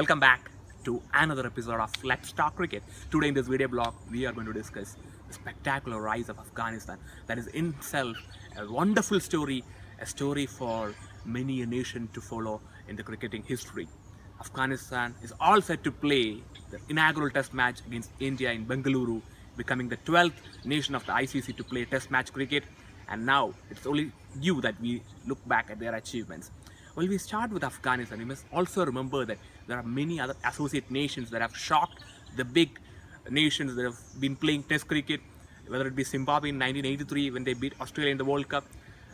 Welcome back to another episode of Let's Talk Cricket. Today in this video blog, we are going to discuss the spectacular rise of Afghanistan. That is in itself a wonderful story, a story for many a nation to follow in the cricketing history. Afghanistan is all set to play the inaugural test match against India in Bengaluru, becoming the 12th nation of the ICC to play test match cricket. And now it's only due that we look back at their achievements. Well, we start with Afghanistan. We must also remember that there are many other associate nations that have shocked the big nations that have been playing test cricket, whether it be Zimbabwe in 1983 when they beat Australia in the World Cup,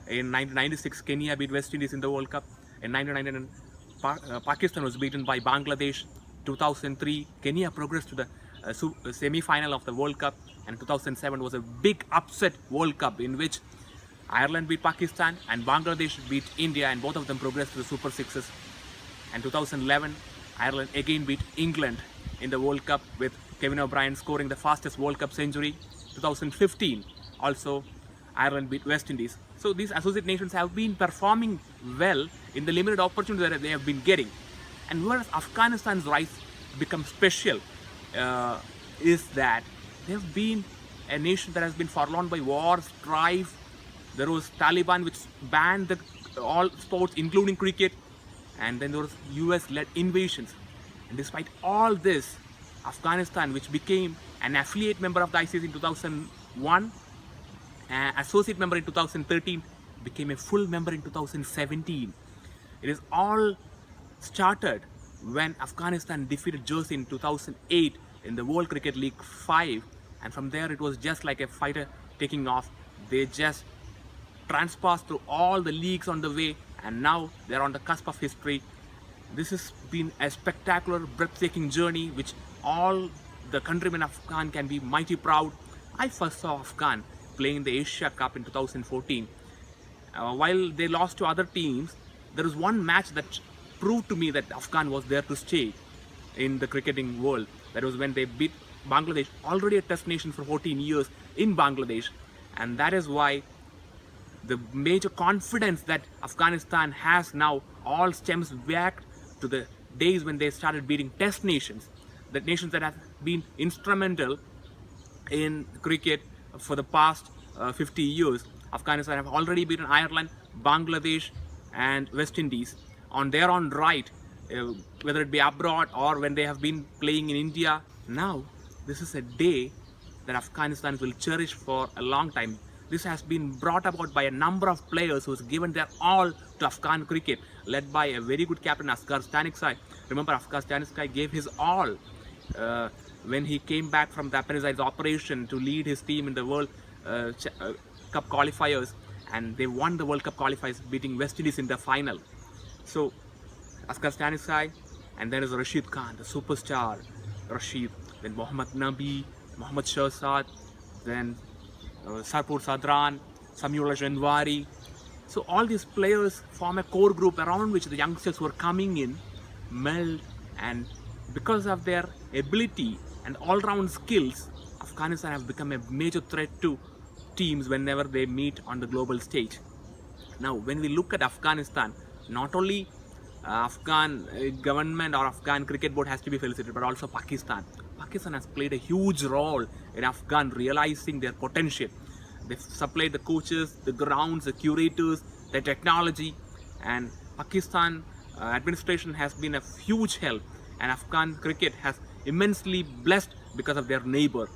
in 1996 Kenya beat West Indies in the World Cup, in 1999 Pakistan was beaten by Bangladesh, 2003 Kenya progressed to the semi-final of the World Cup, and 2007 was a big upset World Cup in which Ireland beat Pakistan and Bangladesh beat India, and both of them progressed to the Super Sixes. And 2011, Ireland again beat England in the World Cup with Kevin O'Brien scoring the fastest World Cup century. 2015, also Ireland beat West Indies. So these associate nations have been performing well in the limited opportunity that they have been getting. And whereas Afghanistan's rise becomes special is that they have been a nation that has been forlorn by war, strife. There was Taliban which banned all sports including cricket, and then there was US-led invasions. And despite all this, Afghanistan, which became an affiliate member of the ICC in 2001, an associate member in 2013, became a full member in 2017. It is all started when Afghanistan defeated Jersey in 2008 in the World Cricket League 5, and from there it was just like a fighter taking off. They just transpassed through all the leagues on the way, and now they're on the cusp of history. This has been a spectacular, breathtaking journey which all the countrymen of Afghan can be mighty proud. I first saw Afghan playing the Asia Cup in 2014. While they lost to other teams, there was one match that proved to me that Afghan was there to stay in the cricketing world. That was when they beat Bangladesh, already a test nation for 14 years in Bangladesh. And that is why the major confidence that Afghanistan has now all stems back to the days when they started beating test nations, the nations that have been instrumental in cricket for the past 50 years. Afghanistan have already beaten Ireland, Bangladesh and West Indies on their own right, whether it be abroad or when they have been playing in India. Now, this is a day that Afghanistan will cherish for a long time. This has been brought about by a number of players who has given their all to Afghan cricket, led by a very good captain, Asghar Staniksai. Remember, Asghar Staniksai gave his all when he came back from the appendicitis operation to lead his team in the World Cup qualifiers, and they won the World Cup qualifiers, beating West Indies in the final. So, Asghar Staniksai, and there is Rashid Khan, the superstar Rashid, then Mohammad Nabi, Mohammad Shahzad, then Sarpur Sadran, Samuel Janwari. So all these players form a core group around which the youngsters were coming in, meld, and because of their ability and all-round skills, Afghanistan have become a major threat to teams whenever they meet on the global stage. Now, when we look at Afghanistan, not only Afghan government or Afghan Cricket Board has to be felicitated, but also Pakistan. Pakistan has played a huge role in Afghan realizing their potential. They've supplied the coaches, the grounds, the curators, the technology, and Pakistan administration has been a huge help, and Afghan cricket has immensely blessed because of their neighbor.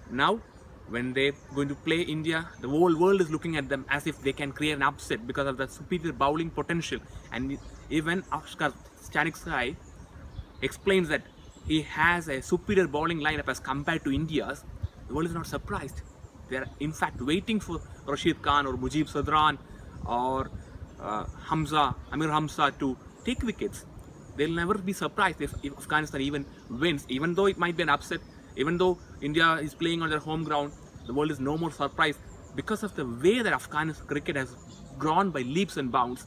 Now, when they're going to play India, the whole world is looking at them as if they can create an upset because of the superior bowling potential. And even Asghar Staniksai explains that he has a superior bowling lineup as compared to India's, the world is not surprised. They are in fact waiting for Rashid Khan or Mujib Sadran or Amir Hamza to take wickets. They'll never be surprised if Afghanistan even wins, even though it might be an upset, even though India is playing on their home ground. The world is no more surprised because of the way that Afghanistan cricket has grown by leaps and bounds.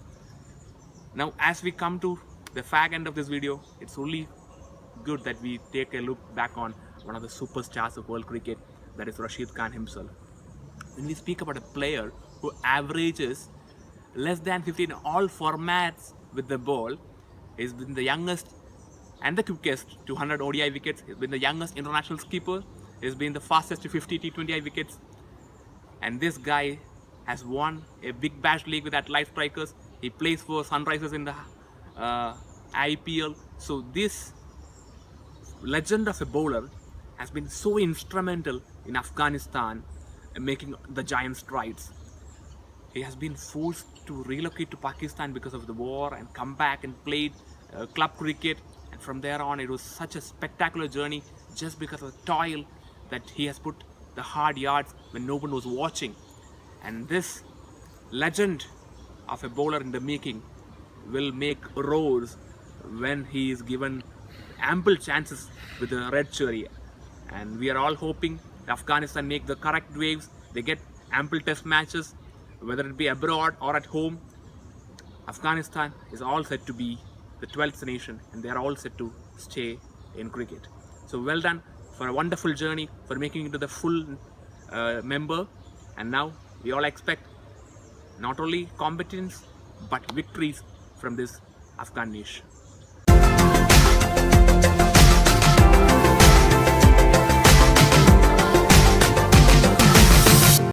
Now, as we come to the fag end of this video, it's only good that we take a look back on one of the superstars of world cricket, that is Rashid Khan himself. When we speak about a player who averages less than 50 in all formats with the ball, he's been the youngest and the quickest 200 ODI wickets. He's been the youngest international skipper. He's been the fastest to 50 T20I wickets. And this guy has won a big bash league with Adelaide Strikers. He plays for Sunrisers in the IPL. So this legend of a bowler has been so instrumental in Afghanistan making the giant strides. He has been forced to relocate to Pakistan because of the war and come back and played club cricket, and from there on it was such a spectacular journey just because of the toil that he has put the hard yards when no one was watching. And this legend of a bowler in the making will make roars when he is given ample chances with the red cherry. And we are all hoping Afghanistan make the correct waves, they get ample test matches, whether it be abroad or at home. Afghanistan is all set to be the 12th nation, and they are all set to stay in cricket. So well done for a wonderful journey, for making it to the full member. And now we all expect not only competence but victories from this Afghan nation.